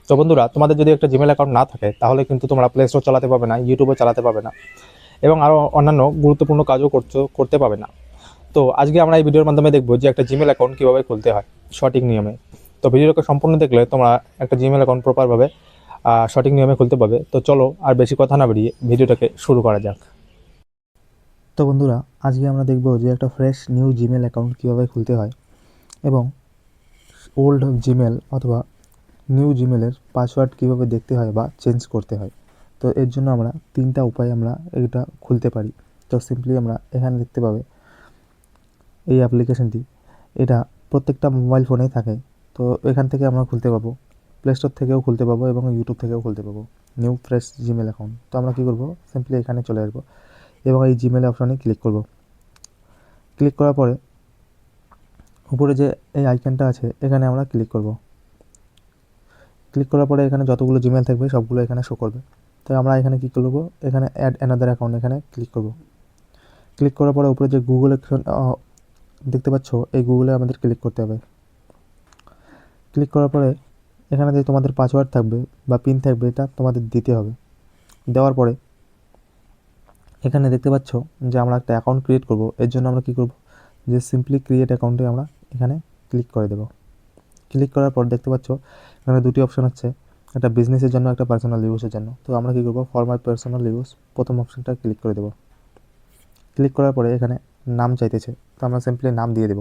তো বন্ধুরা, তোমাদের যদি একটা জিমেল অ্যাকাউন্ট না থাকে তাহলে কিন্তু তোমরা প্লে স্টোর চালাতে পারবে না, ইউটিউবও চালাতে পারবে না এবং আরও অন্যান্য গুরুত্বপূর্ণ কাজও করতে পারবে না। তো আজকে আমরা এই ভিডিওর মাধ্যমে দেখবো যে একটা জিমেল অ্যাকাউন্ট কীভাবে খুলতে হয় সঠিক নিয়মে। তো ভিডিওটাকে সম্পূর্ণ দেখলে তোমরা একটা জিমেল অ্যাকাউন্ট প্রপারভাবে সঠিক নিয়মে খুলতে পারবে। তো চলো আর বেশি কথা না বেরিয়ে ভিডিওটাকে শুরু করা যাক। তো বন্ধুরা, আজকে আমরা দেখব যে একটা ফ্রেশ নিউ জিমেল অ্যাকাউন্ট কীভাবে খুলতে হয় এবং ওল্ড জিমেল অথবা নিউ জিমেলের পাসওয়ার্ড কীভাবে দেখতে হয় বা চেঞ্জ করতে হয়। তো এর জন্য আমরা তিনটা উপায় আমরা এটা খুলতে পারি। তো সিম্পলি আমরা এখানে দেখতে পাবে এই অ্যাপ্লিকেশনটি, এটা প্রত্যেকটা মোবাইল ফোনেই থাকে। তো এখান থেকে আমরা খুলতে পাবো, প্লে স্টোর থেকেও খুলতে পাবো এবং ইউটিউব থেকেও খুলতে পাবো নিউ ফ্রেশ জিমেল অ্যাকাউন্ট। তো আমরা কী করবো, সিম্পলি এখানে চলে আসবো এবং এই জিমেল অপশানে ক্লিক করব। ক্লিক করার পরে উপরে যে এই আইকনটা আছে এখানে আমরা ক্লিক করব। ক্লিক করার পরে এখানে যতগুলো জিমেল থাকবে সবগুলো এখানে শো করবে। তো আমরা এখানে কী করবো, এখানে অ্যাড অ্যানাদার অ্যাকাউন্ট এখানে ক্লিক করব। ক্লিক করার পরে উপরে যে গুগল দেখতে পাচ্ছ, এই গুগলে আমাদের ক্লিক করতে হবে। ক্লিক করার পরে এখানে যে তোমাদের পাসওয়ার্ড থাকবে বা পিন থাকবে এটা তোমাদের দিতে হবে। দেওয়ার পরে এখানে দেখতে পাচ্ছ যে আমরা একটা অ্যাকাউন্ট ক্রিয়েট করব। এর জন্য আমরা কী করব, যে সিম্পলি ক্রিয়েট অ্যাকাউন্টে আমরা এখানে ক্লিক করে দেব। ক্লিক করার পর দেখতে পাচ্ছ এখানে দুটি অপশান হচ্ছে, একটা বিজনেসের জন্য, একটা পার্সোনাল ইউজের জন্য। তো আমরা কী করবো, ফর মাই পার্সোনাল ইউজ প্রথম অপশানটা ক্লিক করে দেবো। ক্লিক করার পরে এখানে নাম চাইতেছে, তো আমরা সিম্পলি নাম দিয়ে দেব,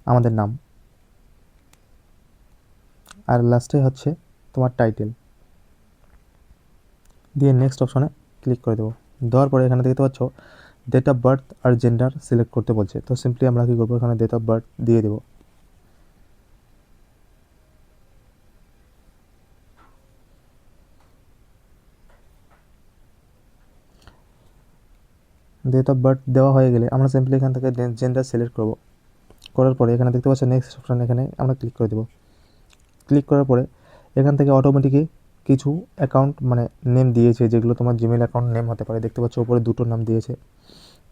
আমাদের নাম, আর লাস্টে হচ্ছে তোমার টাইটেল দিয়ে নেক্সট অপশানে ক্লিক করে দেবো। দেওয়ার পরে এখানে দেখতে পাচ্ছ ডেট অফ বার্থ আর জেন্ডার সিলেক্ট করতে বলছে। তো সিম্পলি আমরা কী করবো, এখানে ডেট অফ বার্থ দিয়ে দেবো। ডেট অফ বার্থ দেওয়া হয়ে গেলে আমরা সিম্পলি এখান থেকে জেন্ডার সিলেক্ট করব। করার পরে এখানে দেখতে পাচ্ছ নেক্সট অপশান, এখানে আমরা ক্লিক করে দেবো। ক্লিক করার পরে এখান থেকে অটোমেটিকই কিছু অ্যাকাউন্ট মানে নেম দিয়েছে, যেগুলো তোমার জিমেল অ্যাকাউন্ট নেম হতে পারে। দেখতে পাচ্ছ উপরে দুটো নাম দিয়েছে।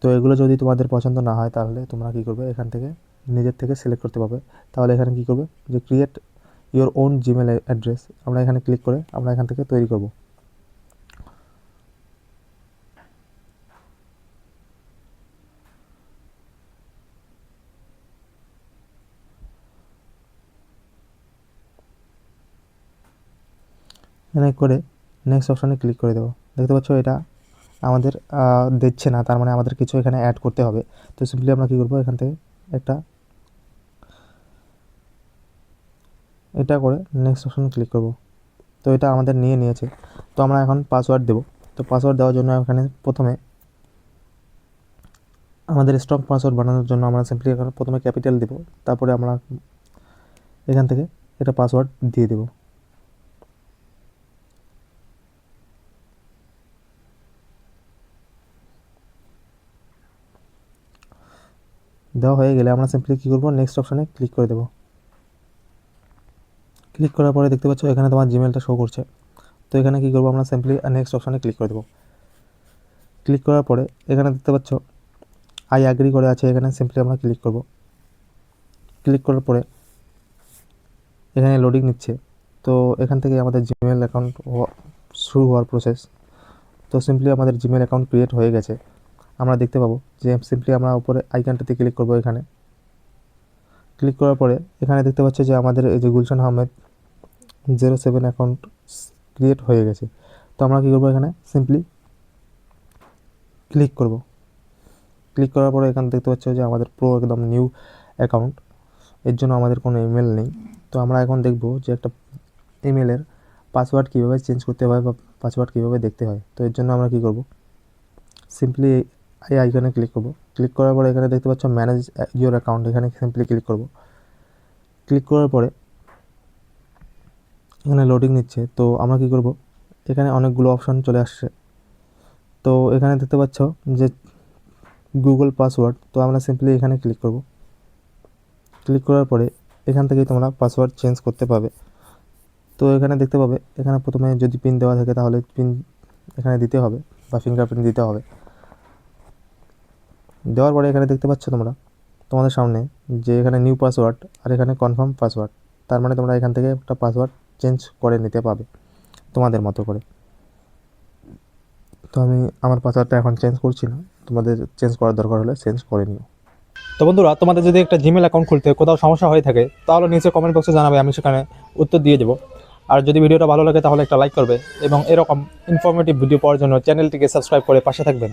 তো এগুলো যদি তোমাদের পছন্দ না হয় তাহলে তোমরা কী করবে, এখান থেকে নিজের থেকে সিলেক্ট করতে পারবে। তাহলে এখানে কী করবে, যে create your own Gmail address, আমরা এখানে ক্লিক করে আমরা এখান থেকে তৈরি করব। এখানে করে নেক্সট অপশানে ক্লিক করে দেবো। দেখতে পাচ্ছ এটা আমাদের দিচ্ছে না, তার মানে আমাদের কিছু এখানে অ্যাড করতে হবে। তো সিম্পলি আমরা কী করবো, এখান থেকে একটা এটা করে নেক্সট অপশানে ক্লিক করব। তো এটা আমাদের নিয়েছে। তো আমরা এখন পাসওয়ার্ড দেবো। তো পাসওয়ার্ড দেওয়ার জন্য এখানে প্রথমে আমাদের স্ট্রং পাসওয়ার্ড বানানোর জন্য আমরা সিম্পলি এখানে প্রথমে ক্যাপিটাল দেবো, তারপরে আমরা এখান থেকে এটা পাসওয়ার্ড দিয়ে দেবো। দেওয়া হয়ে গেলে আমরা সিম্পলি কী করবো, নেক্সট অপশানে ক্লিক করে দেবো। ক্লিক করার পরে দেখতে পাচ্ছ এখানে তোমার জিমেলটা শো করছে। তো এখানে কী করবো, আমরা সিম্পলি নেক্সট অপশানে ক্লিক করে দেবো। ক্লিক করার পরে এখানে দেখতে পাচ্ছ আই অ্যাগ্রি করে আছে, এখানে সিম্পলি আমরা ক্লিক করব। ক্লিক করার পরে এখানে লোডিং নিচ্ছে। তো এখান থেকে আমাদের জিমেল অ্যাকাউন্ট শুরু হওয়ার প্রসেস। তো সিম্পলি আমাদের জিমেল অ্যাকাউন্ট ক্রিয়েট হয়ে গেছে। আমরা দেখতে পাবো যে সিম্পলি আমরা উপরে আইকনটাতে ক্লিক করব। এখানে ক্লিক করার পরে এখানে দেখতে পাচ্ছ যে আমাদের এই যে গুলশান আহমেদ 07 অ্যাকাউন্ট ক্রিয়েট হয়ে গেছে। তো আমরা কী করবো, এখানে সিম্পলি ক্লিক করব। ক্লিক করার পরে এখানে দেখতে পাচ্ছ যে আমাদের পুরো একদম নিউ অ্যাকাউন্ট, এর জন্য আমাদের কোনো ইমেল নেই। তো আমরা এখন দেখব যে একটা ইমেলের পাসওয়ার্ড কীভাবে চেঞ্জ করতে হয় বা পাসওয়ার্ড কীভাবে দেখতে হয়। তো এর জন্য আমরা কী করব, সিম্পলি এই আইকনে ক্লিক করব। ক্লিক করার পরে এখানে দেখতে পাচ্ছ ম্যানেজ ইওর অ্যাকাউন্ট, এখানে সিম্পলি ক্লিক করব। ক্লিক করার পরে এখানে লোডিং নিচ্ছে। তো আমরা কী করব, এখানে অনেকগুলো অপশান চলে আসছে। তো এখানে দেখতে পাচ্ছ যে গুগল পাসওয়ার্ড, তো আমরা সিম্পলি এখানে ক্লিক করব। ক্লিক করার পরে এখান থেকেই তোমরা পাসওয়ার্ড চেঞ্জ করতে পারবে। তো এখানে দেখতে পাবে এখানে প্রথমে যদি পিন দেওয়া থাকে তাহলে পিন এখানে দিতে হবে বা ফিঙ্গারপ্রিন্ট দিতে হবে। দেওয়ার পরে এখানে দেখতে পাচ্ছ তোমরা তোমাদের সামনে যে এখানে নিউ পাসওয়ার্ড আর এখানে কনফার্ম পাসওয়ার্ড। তার মানে তোমরা এখান থেকে একটা পাসওয়ার্ড চেঞ্জ করে নিতে পারবে তোমাদের মতো করে। তো আমি আমার পাসওয়ার্ডটা এখন চেঞ্জ করছি না, তোমাদের চেঞ্জ করার দরকার হলে চেঞ্জ করে নিও। তো বন্ধুরা, তোমাদের যদি একটা জিমেল অ্যাকাউন্ট খুলতে কোথাও সমস্যা হয়ে থাকে তাহলে নিচে কমেন্ট বক্সে জানাবে, আমি সেখানে উত্তর দিয়ে দেবো। আর যদি ভিডিওটা ভালো লাগে তাহলে একটা লাইক করবে এবং এরকম ইনফরমেটিভ ভিডিও পাওয়ার জন্য চ্যানেলটিকে সাবস্ক্রাইব করে পাশে থাকবেন।